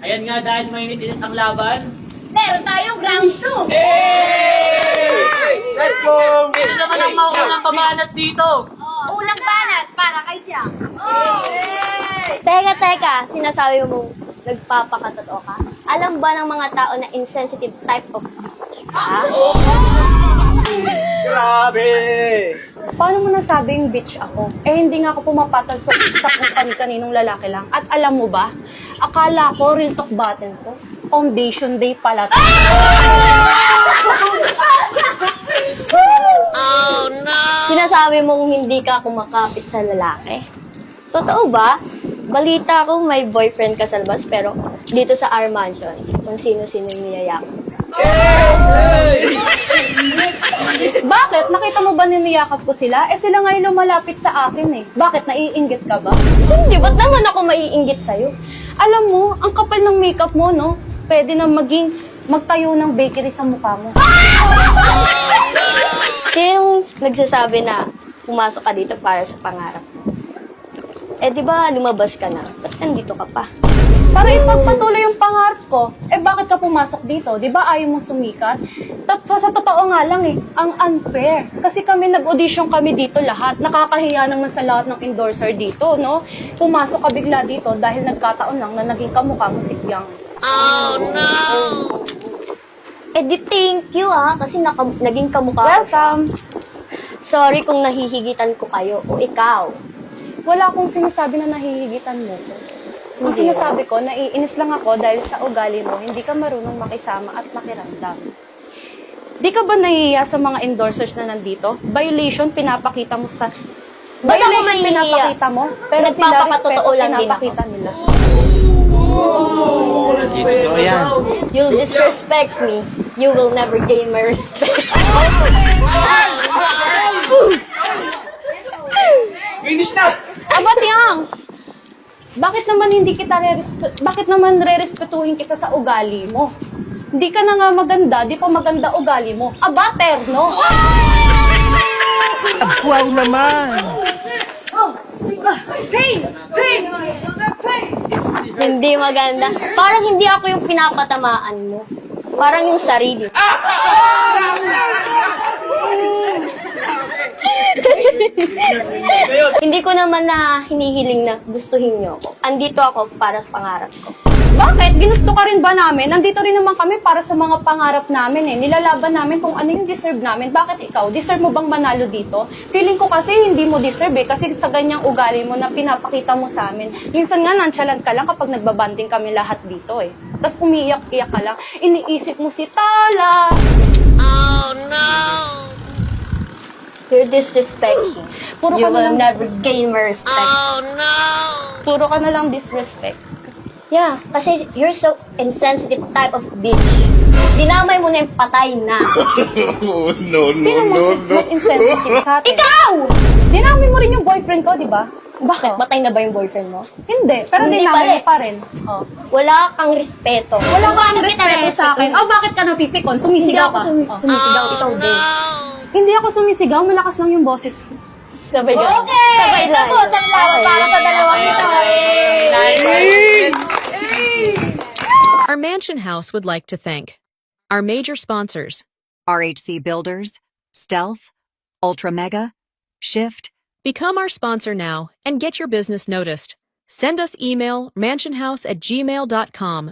Ayan nga, dahil mainit-init ang laban. Meron tayong round 2. Let's go! Sino naman ang mauunang pabanat dito? Unang banat para kay Jack. Teka, sinasabi mo nagpapakatotoo ka? Alam ba ng mga tao na insensitive type of ha? Grabe! Paano mo nasabing bitch ako? Eh, hindi nga ako pumapatol sa kaninong lalaki lang. At alam mo ba, akala ko real talk button ko. Foundation day pala. Sinasabi mong hindi ka kumakapit sa lalaki? Totoo ba? Balita ko may boyfriend ka sa labas pero dito sa our mansion, kung sino-sino yung niyayakap. Bakit? Nakita mo ba niniyakap ko sila? Eh, sila ngayon lumalapit sa akin eh. Bakit? Naiinggit ka ba? Hindi, ba't naman ako maiinggit sa'yo? Alam mo, ang kapal ng makeup mo, no? Pwede na magtayo ng bakery sa mukha mo. Sino yung nagsasabi na pumasok ka dito para sa pangarap mo? Eh, di ba lumabas ka na? Ba't nandito ka pa? Para ipagpatuloy yung pangarap ko, eh bakit ka pumasok dito? Di ba ayaw mo sumikat? Sa totoo nga lang eh, ang unfair. Kasi kami nag-audition kami dito lahat. Nakakahiya naman sa lahat ng endorser dito, no? Pumasok ka bigla dito dahil nagkataon lang na naging kamukha mo si Piang. Eh, di thank you kasi naging kamukha ko. Welcome! Sorry kung nahihigitan ko kayo o ikaw. Wala akong sinasabi na nahihigitan mo ko. Ang sinasabi ko, naiinis lang ako dahil sa ugali mo, hindi ka marunong makisama at makiramdam. Di ka ba nahihiya sa mga endorsers na nandito? Violation, pinapakita mo sa... Ba't ako Violation, mahihiya? pinapakita mo, pero sila Nagpapakatotoo respeto, lang din ako. pinapakita nila. Sino yan? You'll disrespect me, you will never gain my respect. Finish na! Aba, Tiang! Bakit naman re-respetuhin kita sa ugali mo? Hindi ka na nga maganda, di pa maganda ugali mo. Aba, terno! Wow naman! Hindi maganda. Parang hindi ako yung pinapatamaan mo. Parang yung sarili. Hindi ko naman na hinihiling na gustuhin niyo ako. Andito ako para sa pangarap ko. Bakit? Ginusto ka rin ba namin? Nandito rin naman kami para sa mga pangarap namin eh. Nilalaban namin kung ano yung deserve namin. Bakit ikaw? Deserve mo bang manalo dito? Feeling ko kasi hindi mo deserve eh. Kasi sa ganyang ugali mo na pinapakita mo sa amin. Minsan nga nonchalant ka lang kapag nagbabanding kami lahat dito eh. Tapos umiiyak-iyak ka lang. Iniisip mo si Tala. You're disrespecting. Puro You ka na will lang never gain my respect. Puro ka na lang disrespect. Yeah, kasi you're so insensitive type of bitch. Dinamay mo na yung patay na. Sino mas insensitive sa atin? Ikaw! Dinami mo rin yung boyfriend ko, di ba? Bakit? Patay na ba yung boyfriend mo? Hindi, pero Hindi dinami pala mo eh. pa rin. Oh. Wala kang respeto. Wala kang Bakit kita respeto sa akin. Oh, bakit ka napipikon? Hindi Sumisigaw ako ka. Oh. sumisigaw, ikaw din. Hindi ako sumisigaw, malakas lang yung boses ko. Sabay ka. Okay! Sabay lang. Tapos ang laban para sa dalawang ito. Our mansion house would like to thank our major sponsors. RHC Builders, Stealth, Ultra Mega, Shift. Become our sponsor now and get your business noticed. Send us email mansionhouse@gmail.com